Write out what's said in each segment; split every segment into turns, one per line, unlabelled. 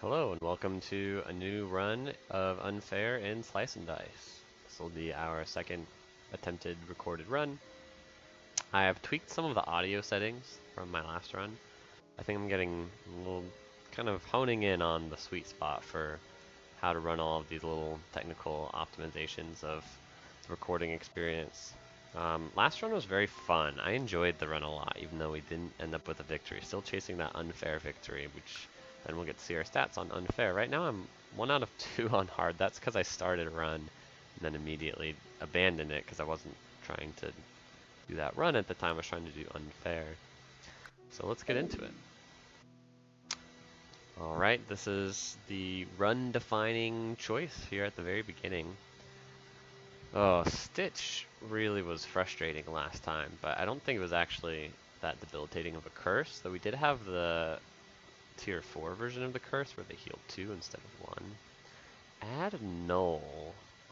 Hello and welcome to a new run of Unfair in Slice and Dice. This will be our second attempted recorded run. I have tweaked some of the audio settings from my last run. I think I'm getting a little kind of honing in on the sweet spot for how to run all of these little technical optimizations of the recording experience. Last run was very fun. I enjoyed the run a lot, even though we didn't end up with a victory. Still chasing that unfair victory, which then we'll get to see our stats on unfair. Right now I'm 1 out of 2 on hard. That's because I started a run and then immediately abandoned it because I wasn't trying to do that run at the time. I was trying to do unfair. So let's get into it. Alright, this is the run defining choice here at the very beginning. Oh, Stitch really was frustrating last time, but I don't think it was actually that debilitating of a curse, though we did have the tier 4 version of the curse where they healed 2 instead of 1. Add Null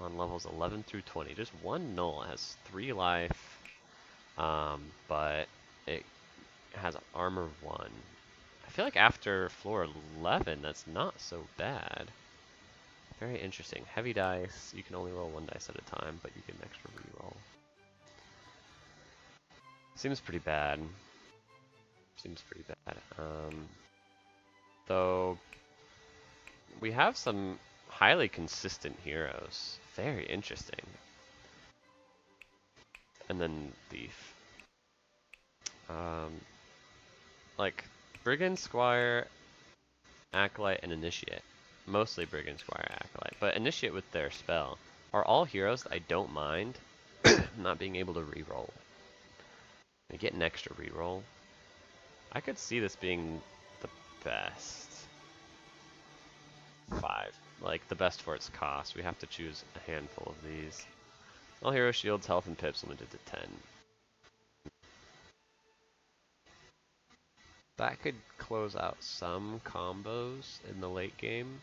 on levels 11 through 20. Just one Null. It has 3 life, but it has armor 1. I feel like after floor 11, that's not so bad. Very interesting. Heavy dice, you can only roll 1 dice at a time, but you get an extra reroll. Seems pretty bad. Seems pretty bad. Though, we have some highly consistent heroes. Very interesting. And then Thief. Like, Brigand, Squire, Acolyte, and Initiate. Mostly Brigand, Squire, Acolyte. But Initiate with their spell are all heroes that I don't mind not being able to reroll. They get an extra reroll. I could see this being the best. 5. Like, the best for its cost. We have to choose a handful of these. All hero shields, health, and pips limited to 10. That could close out some combos in the late game,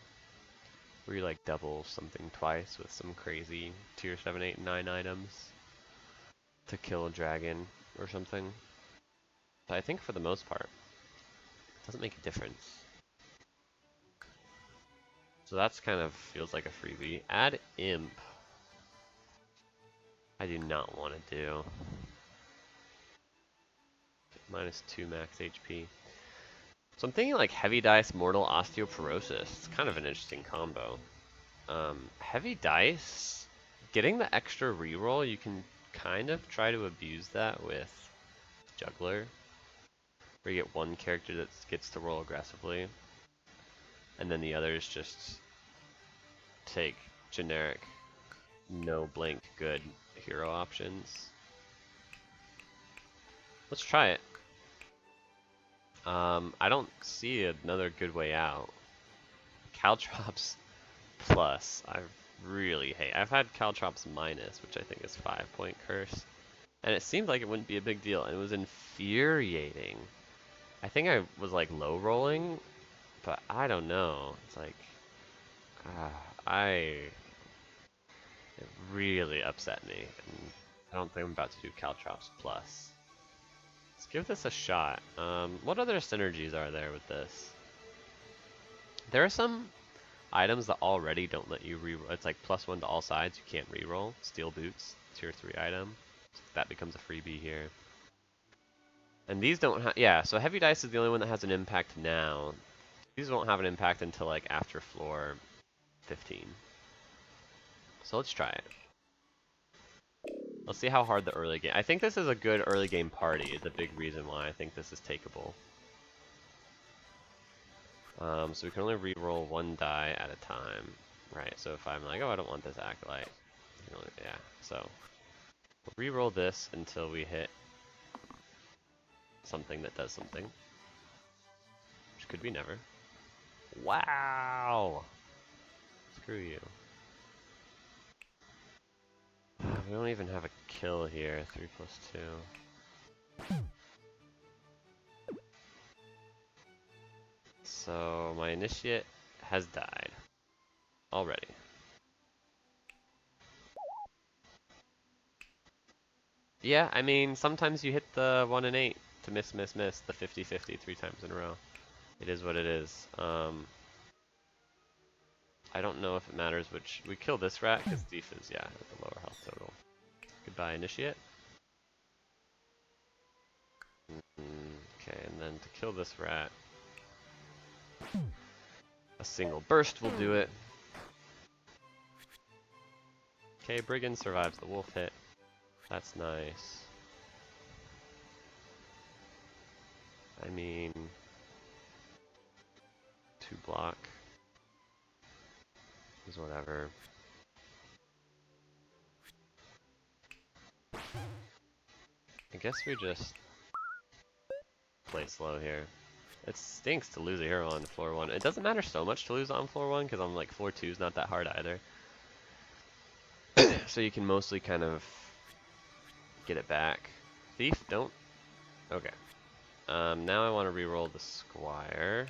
where you like double something twice with some crazy tier 7, 8, and 9 items to kill a dragon or something. But I think for the most part, it doesn't make a difference. So that's kind of feels like a freebie. Add Imp. I do not want to do. -2 max HP. So I'm thinking like Heavy Dice, Mortal Osteoporosis. It's kind of an interesting combo. Heavy Dice, getting the extra reroll, you can kind of try to abuse that with Juggler, where you get one character that gets to roll aggressively, and then the others just take generic, no blink good hero options. Let's try it. I don't see another good way out. Caltrops plus, I really hate. I've had Caltrops minus, which I think is 5-point curse, and it seemed like it wouldn't be a big deal, and it was infuriating. I think I was like low rolling, but I don't know. It's like, it really upset me, and I don't think I'm about to do Caltrops plus. Let's give this a shot. What other synergies are there with this? There are some items that already don't let you reroll. It's like +1 to all sides. You can't reroll. Steel boots, tier 3 item. So that becomes a freebie here. And these don't have. Yeah, so heavy dice is the only one that has an impact now. These won't have an impact until like after floor 15. So let's try it. Let's see how hard the early game. I think this is a good early game party. Is a big reason why I think this is takeable. So we can only re-roll 1 die at a time, right? So if I'm like, oh, I don't want this Acolyte, yeah. So we'll re-roll this until we hit something that does something, which could be never. Wow! Screw you. We don't even have a kill here. 3 + 2. So my initiate has died already. Yeah, I mean, sometimes you hit the 1 and 8 to miss, the 50-50 3 times in a row. It is what it is. I don't know if it matters which. We kill this rat because Thief is, yeah, at the lower health total. Goodbye, Initiate. Okay, and then to kill this rat, a single burst will do it. Okay, Brigand survives the wolf hit. That's nice. I mean, 2 block is whatever. I guess we just play slow here. It stinks to lose a hero on floor 1. It doesn't matter so much to lose on floor 1 because I'm like floor 2 is not that hard either. So you can mostly kind of get it back. Thief, don't. Okay. Now I want to reroll the Squire.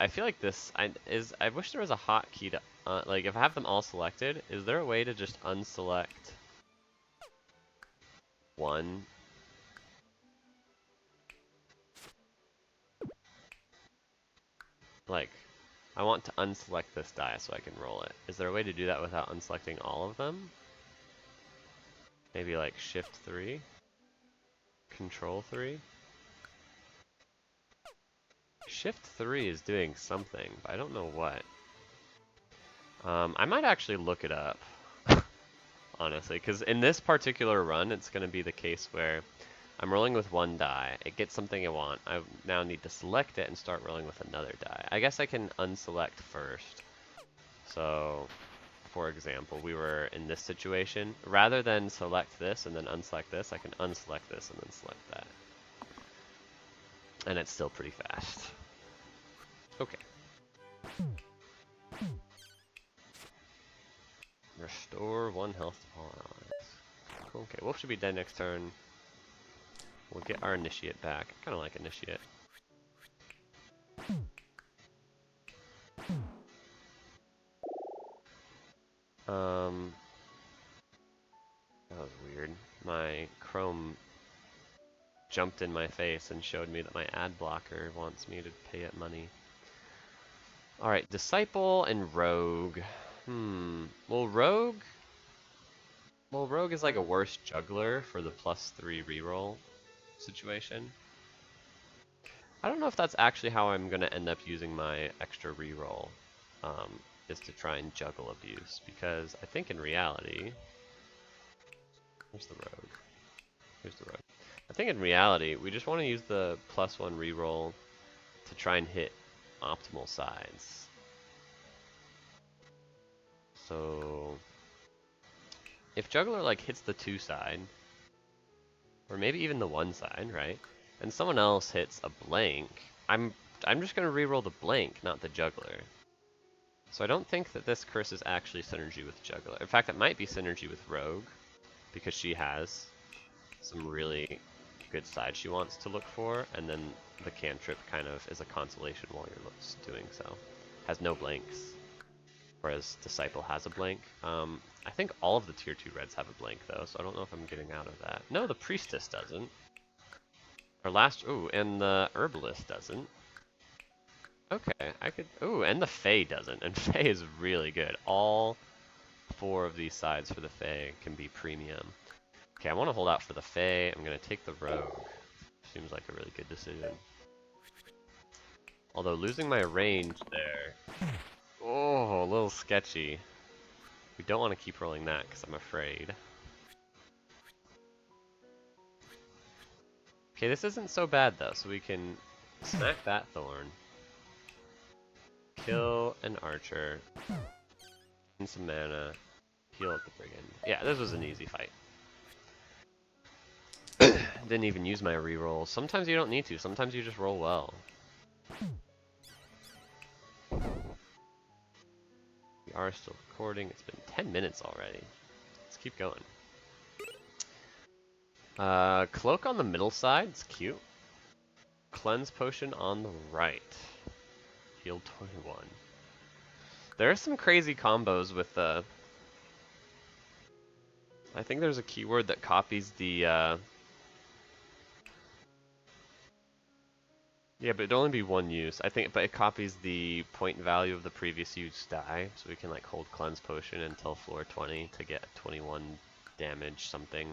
I feel like this I wish there was a hotkey to like if I have them all selected, is there a way to just unselect one? Like I want to unselect this die so I can roll it. Is there a way to do that without unselecting all of them? Maybe like Shift 3? Control 3? Shift 3 is doing something, but I don't know what. I might actually look it up, honestly, because in this particular run, it's going to be the case where I'm rolling with one die, it gets something I want, I now need to select it and start rolling with another die. I guess I can unselect first. So, for example, we were in this situation. Rather than select this and then unselect this, I can unselect this and then select that. And it's still pretty fast. Okay. Restore 1 health to all allies. Cool. Okay, Wolf should be dead next turn. We'll get our Initiate back. I kind of like Initiate. That was weird. My Chrome jumped in my face and showed me that my ad blocker wants me to pay it money. Alright, Disciple and Rogue. Well, Rogue is like a worse juggler for the +3 reroll situation. I don't know if that's actually how I'm going to end up using my extra reroll, is to try and juggle abuse, because I think in reality... Where's the Rogue? Here's the Rogue. I think in reality, we just want to use the +1 reroll to try and hit optimal sides. So... if Juggler like hits the 2 side, or maybe even the 1 side, right? And someone else hits a blank, I'm just gonna reroll the blank, not the Juggler. So I don't think that this curse is actually synergy with Juggler. In fact, it might be synergy with Rogue, because she has some really good sides she wants to look for, and then the cantrip kind of is a consolation while you're doing so. Has no blanks, whereas Disciple has a blank. I think all of the tier 2 reds have a blank though, so I don't know if I'm getting out of that. No, the Priestess doesn't. Ooh, and the Herbalist doesn't. Okay, ooh, and the Fae doesn't, and Fae is really good. All 4 of these sides for the Fae can be premium. Okay, I want to hold out for the Fae. I'm going to take the Rogue. Seems like a really good decision. Although losing my range there... Oh, a little sketchy. We don't want to keep rolling that because I'm afraid. Okay, this isn't so bad though, so we can smack that Thorn. Kill an Archer. And some mana. Heal at the Brigand. Yeah, this was an easy fight. Didn't even use my reroll. Sometimes you don't need to. Sometimes you just roll well. We are still recording. It's been 10 minutes already. Let's keep going. Cloak on the middle side. It's cute. Cleanse Potion on the right. Heal 21. There are some crazy combos with the... I think there's a keyword that copies the Yeah, but it'd only be one use. I think, but it copies the point value of the previous used die, so we can like hold Cleanse Potion until floor 20 to get 21 damage something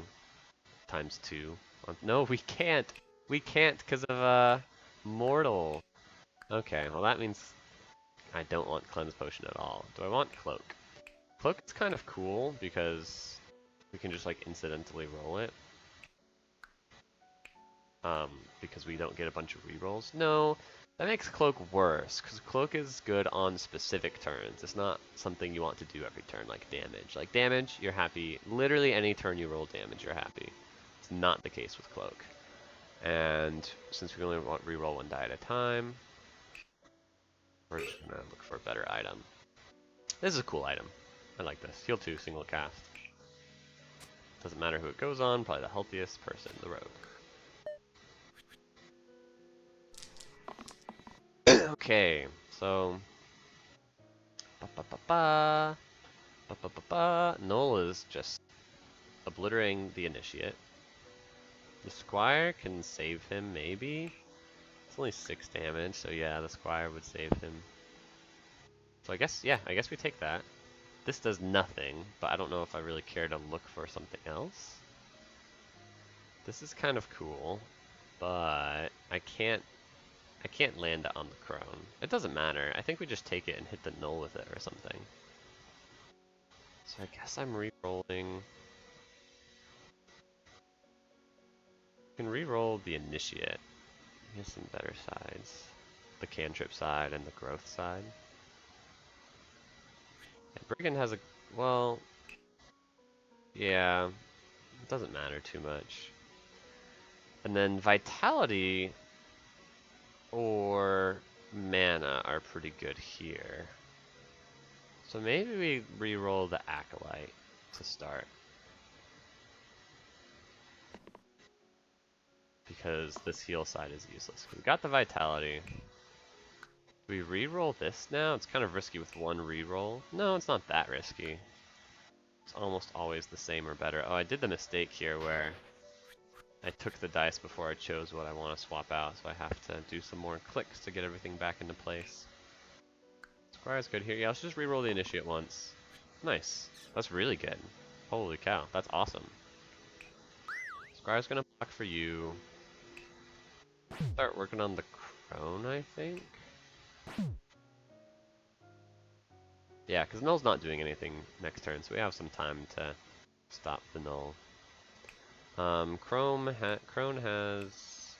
times 2. No, we can't! We can't because of Mortal. Okay, well that means I don't want Cleanse Potion at all. Do I want Cloak? Cloak is kind of cool because we can just like incidentally roll it. Because we don't get a bunch of rerolls. No, that makes Cloak worse, because Cloak is good on specific turns. It's not something you want to do every turn, like damage. Like damage, you're happy. Literally any turn you roll damage, you're happy. It's not the case with Cloak. And since we only want reroll one die at a time, we're just gonna look for a better item. This is a cool item. I like this. Heal 2, single cast. Doesn't matter who it goes on, probably the healthiest person in the road. Okay, so Null is just obliterating the initiate. The Squire can save him, maybe? It's only 6 damage, so yeah, the Squire would save him. So I guess, yeah, I guess we take that. This does nothing, but I don't know if I really care to look for something else. This is kind of cool, but I can't land it on the Crone. It doesn't matter. I think we just take it and hit the Null with it or something. So I guess I'm re-rolling. I can re-roll the Initiate. He has some better sides. The Cantrip side and the Growth side. And Brigand has a... well... yeah... it doesn't matter too much. And then Vitality or Mana are pretty good here. So maybe we re-roll the Acolyte to start. Because this heal side is useless. We got the Vitality. Do we re-roll this now? It's kind of risky with one re-roll. No, it's not that risky. It's almost always the same or better. Oh, I did the mistake here where I took the dice before I chose what I want to swap out, so I have to do some more clicks to get everything back into place. Squire's good here. Yeah, let's just re-roll the Initiate once. Nice. That's really good. Holy cow, that's awesome. Squire's gonna block for you. Start working on the Crone, I think. Yeah, because Null's not doing anything next turn, so we have some time to stop the Null. Crone has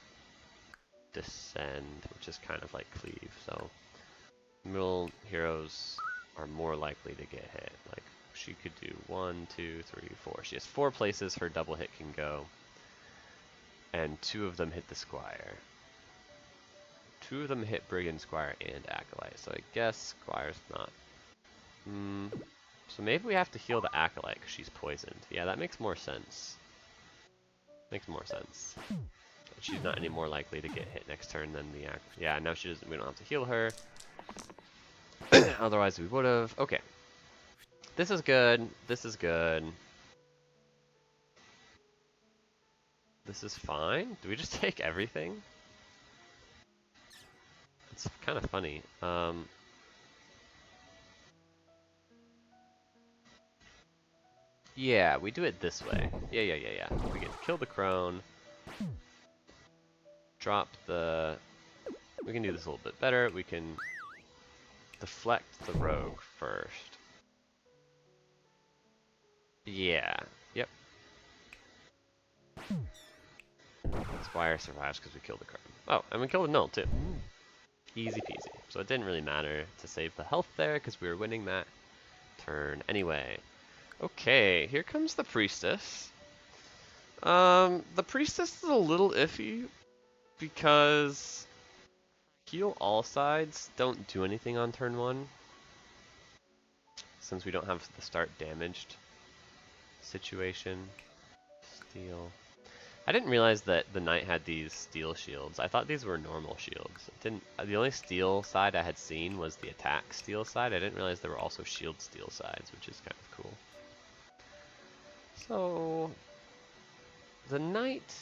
Descend, which is kind of like Cleave, so middle heroes are more likely to get hit. Like, she could do 1, 2, 3, 4. She has 4 places her double hit can go, and 2 of them hit the Squire. 2 of them hit Brigand, Squire, and Acolyte, so I guess Squire's not. So maybe we have to heal the Acolyte because she's poisoned. Yeah, that makes more sense. Makes more sense. She's not any more likely to get hit next turn than the Acolyte. Yeah, now she doesn't. We don't have to heal her. Otherwise we would have. Okay. This is good. This is good. This is fine. Do we just take everything? It's kind of funny. Yeah, we do it this way. Yeah. We can kill the Crone. Drop the... we can do this a little bit better. We can deflect the Rogue first. Yeah. Yep. Squire survives because we killed the Crone. Oh, and we killed the Null too. Easy peasy. So it didn't really matter to save the health there because we were winning that turn anyway. Okay, here comes the Priestess. The Priestess is a little iffy because heal all sides don't do anything on turn 1 since we don't have the start damaged situation. Steel. I didn't realize that the knight had these steel shields. I thought these were normal shields. It didn't. The only steel side I had seen was the attack steel side. I didn't realize there were also shield steel sides, which is kind of cool. So the knight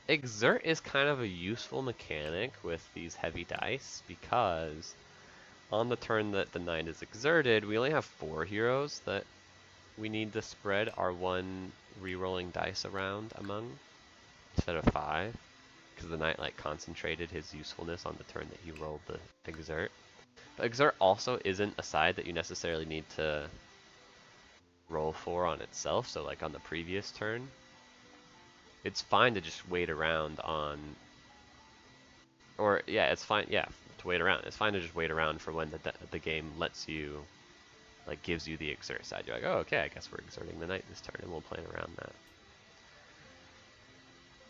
Exert is kind of a useful mechanic with these heavy dice because on the turn that the knight is exerted, we only have 4 heroes that we need to spread our one re-rolling dice around among instead of 5, because the knight like concentrated his usefulness on the turn that he rolled the exert. But exert also isn't a side that you necessarily need to roll for on itself, so like on the previous turn, it's fine to just wait around on, or yeah, it's fine, yeah, to wait around. It's fine to just wait around for when the game lets you, like gives you the exert side. You're like, oh, okay, I guess we're exerting the knight this turn, and we'll plan around that.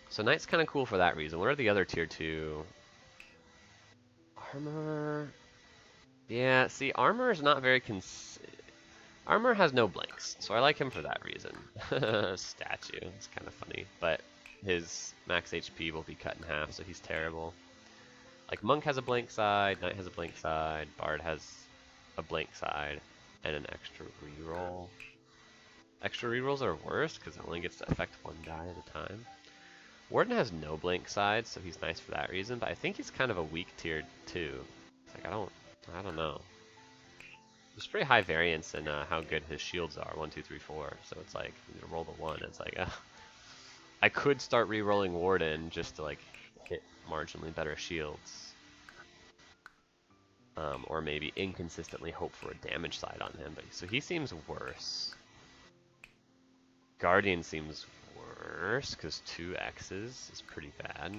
So knight's kind of cool for that reason. What are the other tier 2? Armor. Yeah, see, armor is not very Armor has no blanks, so I like him for that reason. Statue, it's kind of funny, but his max HP will be cut in half, so he's terrible. Like Monk has a blank side, Knight has a blank side, Bard has a blank side, and an extra reroll. Extra rerolls are worse because it only gets to affect one guy at a time. Warden has no blank sides, so he's nice for that reason, but I think he's kind of a weak tier too. It's like I don't know. There's pretty high variance in how good his shields are, 1, 2, 3, 4. So it's like you roll the 1. It's like I could start re-rolling Warden just to like hit marginally better shields, or maybe inconsistently hope for a damage side on him. But so he seems worse. Guardian seems worse because 2 X's is pretty bad.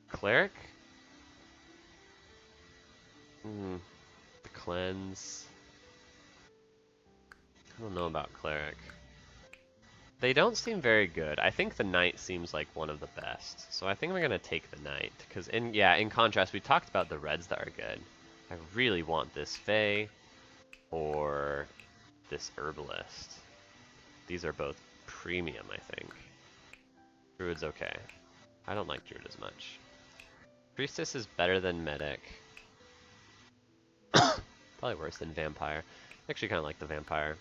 Cleric. The cleanse. I don't know about Cleric. They don't seem very good. I think the Knight seems like one of the best. So I think I'm going to take the Knight. Because in contrast, we talked about the reds that are good. I really want this Fae or this Herbalist. These are both premium, I think. Druid's okay. I don't like Druid as much. Priestess is better than Medic. Probably worse than Vampire. I actually kind of like the Vampire.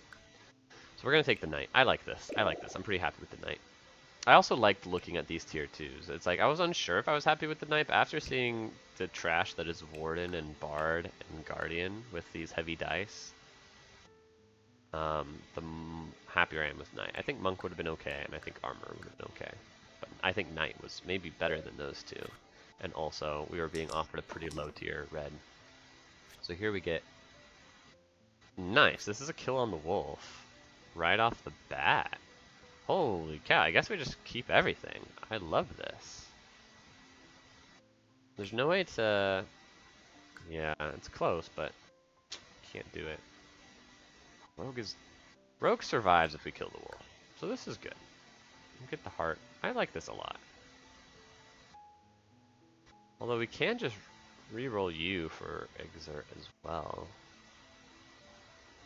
So we're going to take the Knight. I like this. I'm pretty happy with the Knight. I also liked looking at these tier 2s. It's like I was unsure if I was happy with the Knight, but after seeing the trash that is Warden and Bard and Guardian with these heavy dice, the happier I am with Knight. I think Monk would have been okay, and I think Armor would have been okay. But I think Knight was maybe better than those two. And also, we were being offered a pretty low tier red. So here we get... Nice, this is a kill on the wolf. Right off the bat. Holy cow, I guess we just keep everything. I love this. There's no way to... Yeah, it's close, but can't do it. Rogue survives if we kill the wolf. So this is good. Get the heart. I like this a lot. Although we can just re-roll you for exert as well.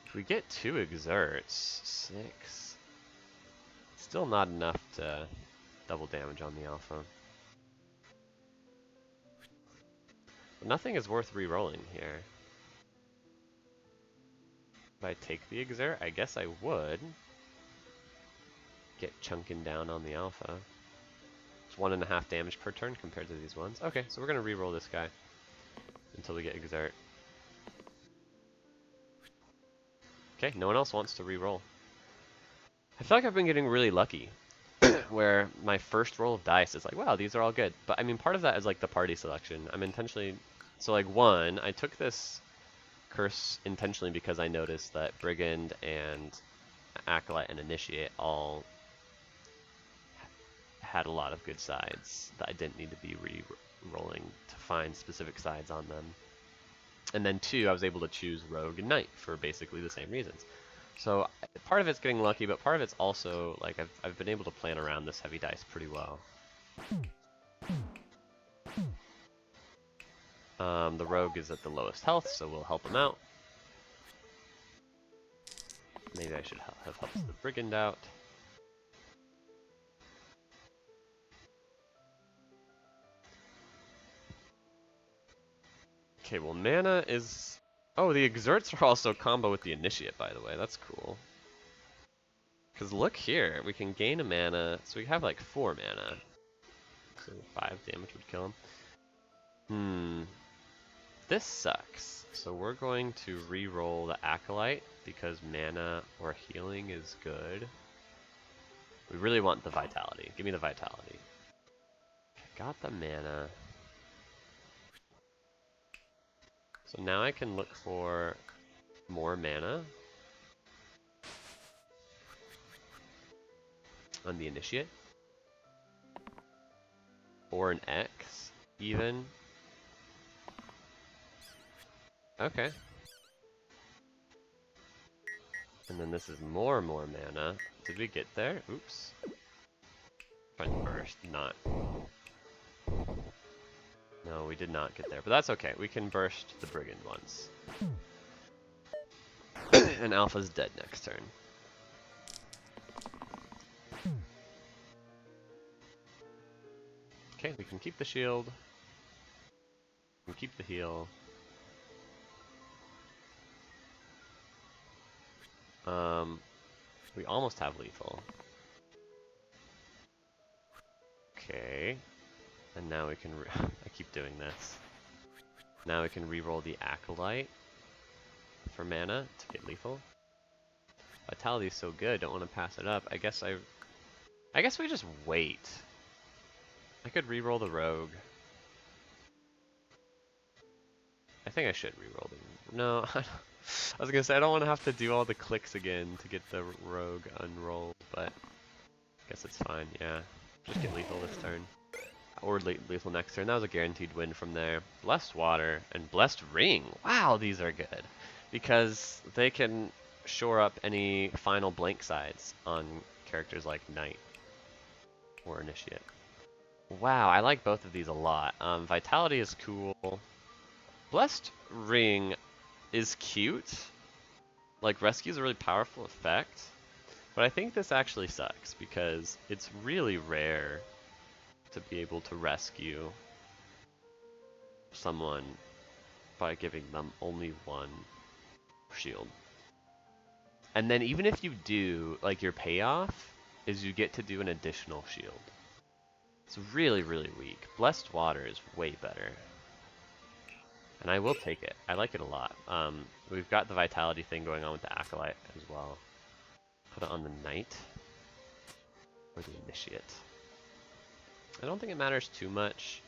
If we get 2 exerts, 6. Still not enough to double damage on the alpha. But nothing is worth re-rolling here. If I take the exert, I guess I would get chunking down on the alpha. It's 1.5 damage per turn compared to these ones. Okay, so we're gonna re-roll this guy until we get exert. Okay, no one else wants to re-roll. I feel like I've been getting really lucky, where my first roll of dice is like, wow, these are all good. But I mean, part of that is like the party selection. I'm intentionally, so like 1, I took this curse intentionally because I noticed that Brigand and Acolyte and Initiate all had a lot of good sides that I didn't need to be re-rolling to find specific sides on them. And then 2, I was able to choose Rogue and Knight for basically the same reasons. So part of it's getting lucky, but part of it's also like I've been able to plan around this heavy dice pretty well. The Rogue is at the lowest health, so we'll help him out. Maybe I should have helped the Brigand out. Okay, well, mana is... Oh, the Exerts are also combo with the Initiate, by the way. That's cool. Because look here, we can gain a mana, so we have like 4 mana. So 5 damage would kill him. This sucks. So we're going to re-roll the Acolyte because mana or healing is good. We really want the Vitality. Give me the Vitality. Got the mana. So now I can look for more mana on the Initiate. Or an X, even. Okay. And then this is more mana. Did we get there? Oops. Trying to burst, not. No, we did not get there, but that's okay. We can burst the Brigand once. And Alpha's dead next turn. Okay, we can keep the shield. We can keep the heal. We almost have lethal. Okay. And now we can I keep doing this. Now we can re-roll the Acolyte for mana to get lethal. Vitality is so good, don't want to pass it up. I guess we just wait. I could re-roll the Rogue. I think I should re-roll the... No, I was gonna say I don't want to have to do all the clicks again to get the Rogue unrolled, but I guess it's fine, yeah. Just get lethal this turn. Or lethal next turn. That was a guaranteed win from there. Blessed Water and Blessed Ring. Wow, these are good. Because they can shore up any final blank sides on characters like Knight or Initiate. Wow, I like both of these a lot. Vitality is cool. Blessed Ring is cute. Like, Rescue is a really powerful effect. But I think this actually sucks because it's really rare to be able to rescue someone by giving them only one shield. And then even if you do, like, your payoff is you get to do an additional shield. It's really, really weak. Blessed Water is way better. And I will take it. I like it a lot. We've got the Vitality thing going on with the Acolyte as well. Put it on the Knight or the Initiate. I don't think it matters too much.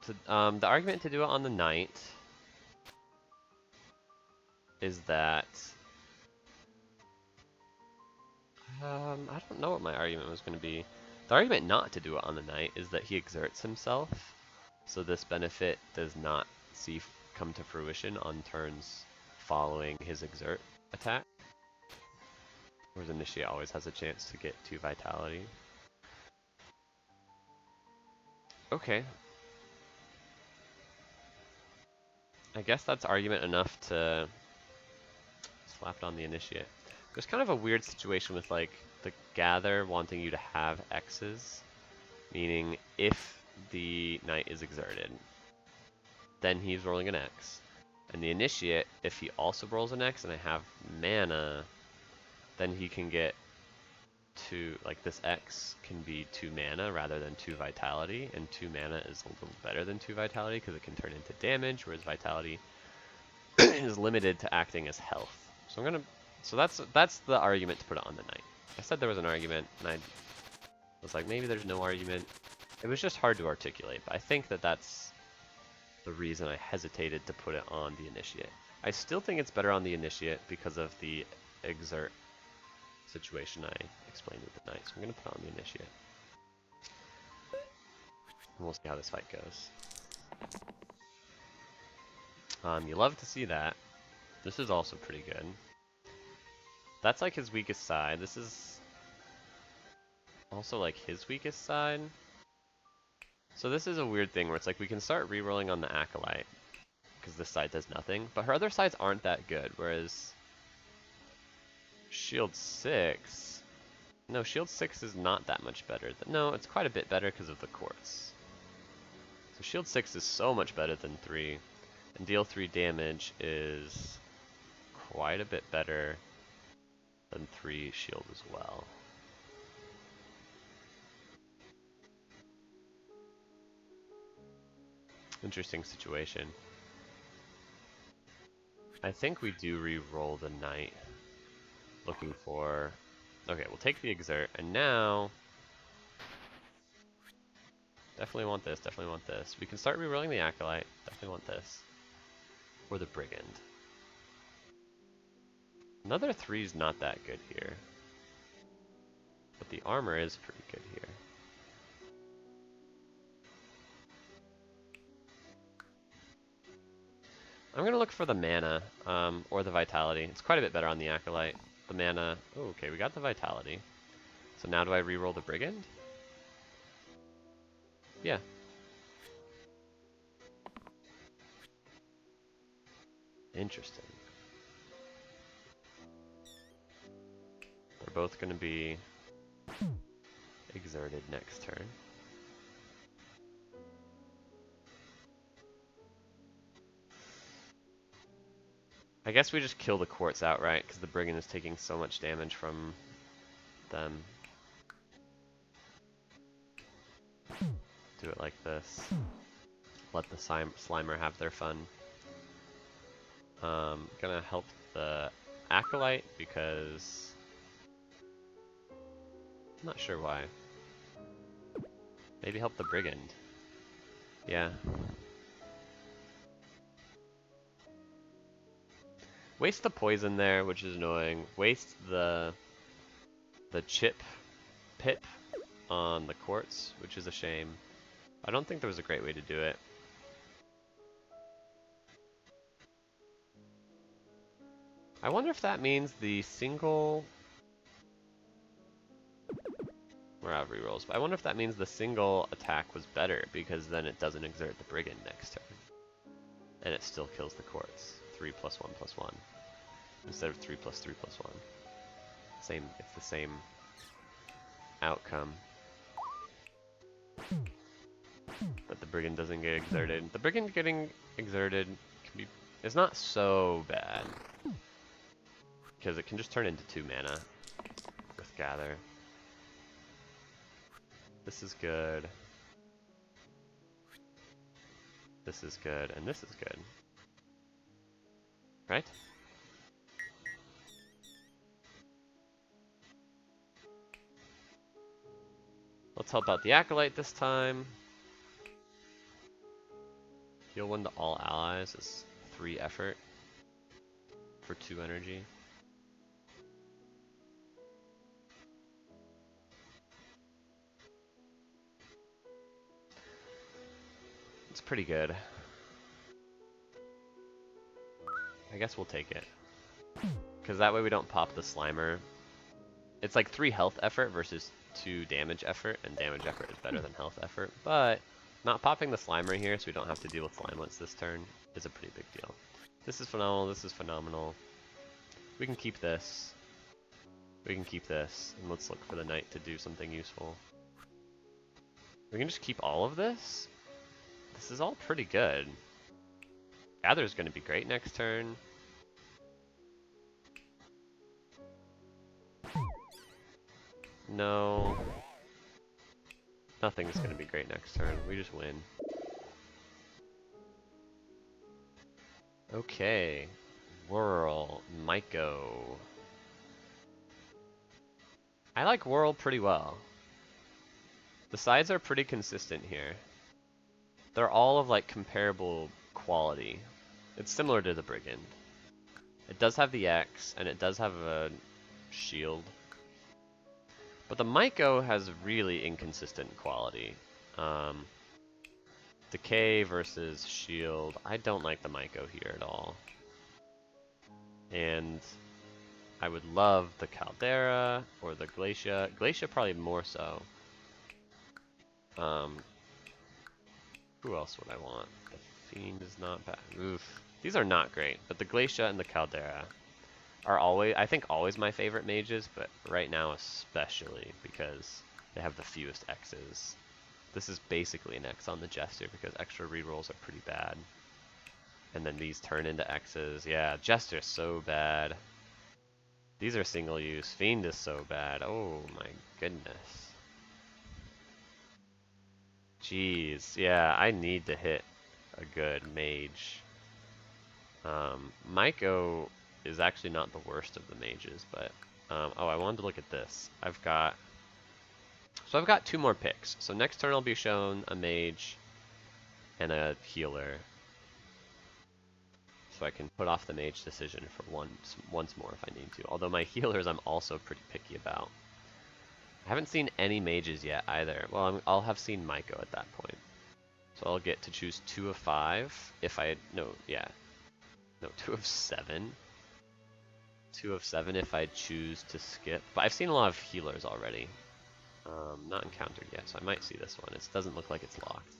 The argument to do it on the Knight is that I don't know what my argument was going to be. The argument not to do it on the Knight is that he exerts himself, so this benefit does not come to fruition on turns following his exert attack. Whereas Initiate always has a chance to get 2 Vitality. Okay. I guess that's argument enough to slap it on the Initiate. There's kind of a weird situation with, like, the Gather wanting you to have X's, meaning if the Knight is exerted, then he's rolling an X. And the Initiate, if he also rolls an X and I have mana, then he can get 2, like, this X can be 2 mana rather than 2 Vitality, and 2 mana is a little better than 2 Vitality because it can turn into damage, whereas Vitality is limited to acting as health. So that's the argument to put it on the Knight. I said there was an argument, and I was like, maybe there's no argument. It was just hard to articulate, but I think that that's the reason I hesitated to put it on the Initiate. I still think it's better on the Initiate because of the exert situation I explained with the Knight, so I'm going to put it on the Initiate. And we'll see how this fight goes. You love to see that. This is also pretty good. That's like his weakest side. This is also like his weakest side. So this is a weird thing where it's like we can start rerolling on the Acolyte because this side does nothing, but her other sides aren't that good, whereas Shield 6... No, Shield 6 is not that much better. No, it's quite a bit better because of the Quartz. So Shield 6 is so much better than 3, and deal 3 damage is quite a bit better than 3 shield as well. Interesting situation. I think we do re-roll the knight. Looking for... Okay, we'll take the exert, and now... Definitely want this, definitely want this. We can start re-rolling the acolyte. Definitely want this. Or the brigand. Another 3's not that good here. But the armor is pretty good here. I'm gonna look for the mana, or the vitality. It's quite a bit better on the acolyte. The mana, oh, okay, we got the vitality. So now do I re-roll the brigand? Yeah. Interesting. They're both gonna be exerted next turn. I guess we just kill the quartz outright because the brigand is taking so much damage from them. Do it like this. Let the Slimer have their fun. Gonna help the acolyte because I'm not sure why. Maybe help the brigand. Yeah. Waste the poison there, which is annoying. Waste the pip on the quartz, which is a shame. I don't think there was a great way to do it. I wonder if that means the single... We're out of rerolls, but I wonder if that means the single attack was better, because then it doesn't exert the brigand next turn. And it still kills the quartz. 3+1+1. Instead of 3+3+1. Same, it's the same outcome. But the brigand doesn't get exerted. The brigand getting exerted can be... is not so bad. Because it can just turn into 2 mana with gather. This is good. This is good, and this is good. Right? Let's help out the acolyte this time. Heal 1 to all allies is 3 effort for 2 energy. It's pretty good. I guess we'll take it. Because that way we don't pop the Slimer. It's like 3 health effort versus 2 damage effort, and damage effort is better than health effort. But not popping the Slimer here so we don't have to deal with Slimelets this turn is a pretty big deal. This is phenomenal, this is phenomenal. We can keep this. We can keep this, and let's look for the knight to do something useful. We can just keep all of this? This is all pretty good. Gather's gonna be great next turn. No. Nothing's gonna be great next turn. We just win. Okay. Whirl. Maiko. I like Whirl pretty well. The sides are pretty consistent here. They're all of like comparable quality. It's similar to the Brigand. It does have the X, and it does have a shield. But the Maiko has really inconsistent quality. Decay versus shield. I don't like the Maiko here at all. And I would love the Caldera or the Glacia. Glacia probably more so. Who else would I want? The Fiend is not bad. Oof. These are not great, but the Glacia and the Caldera are always, I think, always my favorite mages, but right now especially because they have the fewest X's. This is basically an X on the Jester because extra rerolls are pretty bad. And then these turn into X's. Yeah, Jester's so bad. These are single use. Fiend is so bad. Oh my goodness. Jeez. Yeah, I need to hit a good mage. Maiko is actually not the worst of the mages, but oh, I wanted to look at this. I've got 2 more picks. So next turn I'll be shown a mage and a healer. So I can put off the mage decision for once more if I need to. Although my healers I'm also pretty picky about. I haven't seen any mages yet either. Well, I'll have seen Maiko at that point. So I'll get to choose 2 of 5 if I, no, 2 of 7. 2 of 7 if I choose to skip. But I've seen a lot of healers already. Not encountered yet, so I might see this one. It doesn't look like it's locked.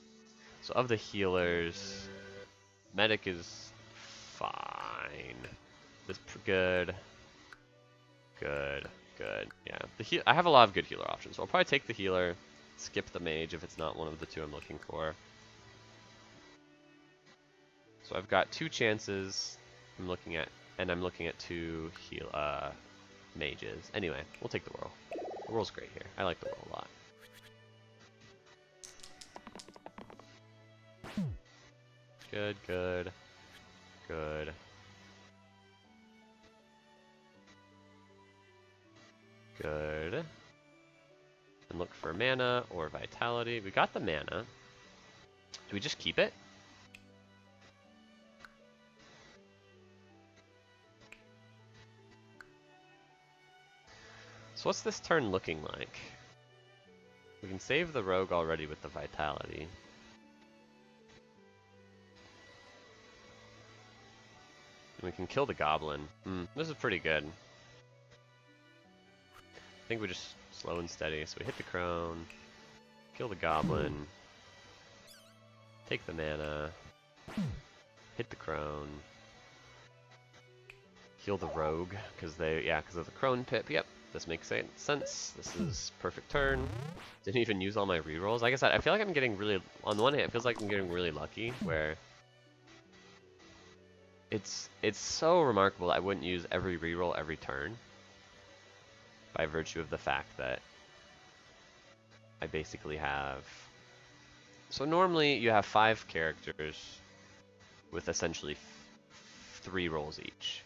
So of the healers, medic is fine. This good. Good. Yeah, I have a lot of good healer options. So I'll probably take the healer, skip the mage if it's not one of the 2 I'm looking for. So I've got 2 chances I'm looking at, and I'm looking at 2 mages. Anyway, we'll take the whirl. The whirl's great here. I like the whirl a lot. Good. And look for mana or vitality. We got the mana. Do we just keep it? So what's this turn looking like? We can save the rogue already with the vitality. And we can kill the goblin. This is pretty good. I think we just slow and steady. So we hit the crone, kill the goblin, take the mana, hit the crone, heal the rogue, because of the crone pip. Yep, this makes sense. This is perfect turn. Didn't even use all my rerolls. Like I said, I feel like I'm getting really, on the one hand, it feels like I'm getting really lucky, where it's so remarkable that I wouldn't use every reroll every turn, by virtue of the fact that I basically have... So normally you have 5 characters with essentially 3 rolls each,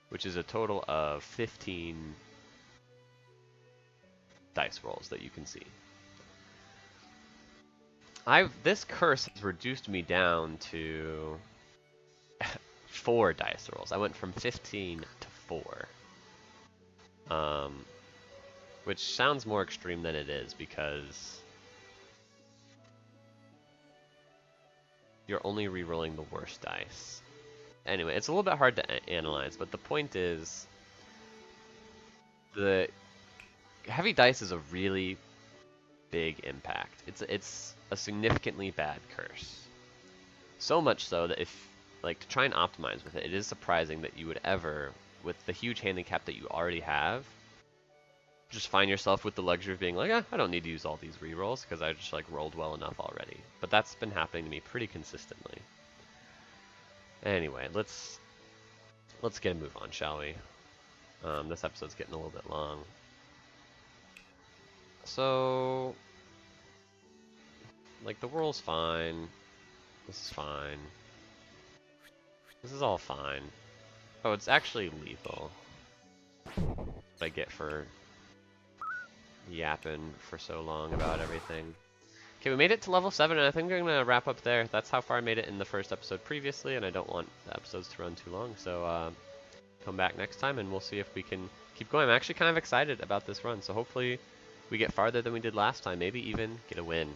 which is a total of 15 dice rolls that you can see. This curse has reduced me down to 4 dice rolls. I went from 15 to 4. Which sounds more extreme than it is because you're only rerolling the worst dice. Anyway, it's a little bit hard to analyze, but the point is the heavy dice is a really big impact. It's a significantly bad curse. So much so that if, like, to try and optimize with it, it is surprising that you would ever, with the huge handicap that you already have, just find yourself with the luxury of being like, I don't need to use all these rerolls because I just like rolled well enough already. But that's been happening to me pretty consistently. Anyway, let's get a move on, shall we? This episode's getting a little bit long. So, like, the whirl's fine. This is fine. This is all fine. Oh, it's actually lethal. What I get for yapping for so long about everything. Okay, we made it to level 7, and I think we're going to wrap up there. That's how far I made it in the first episode previously, and I don't want the episodes to run too long, so come back next time, and we'll see if we can keep going. I'm actually kind of excited about this run, so hopefully we get farther than we did last time, maybe even get a win.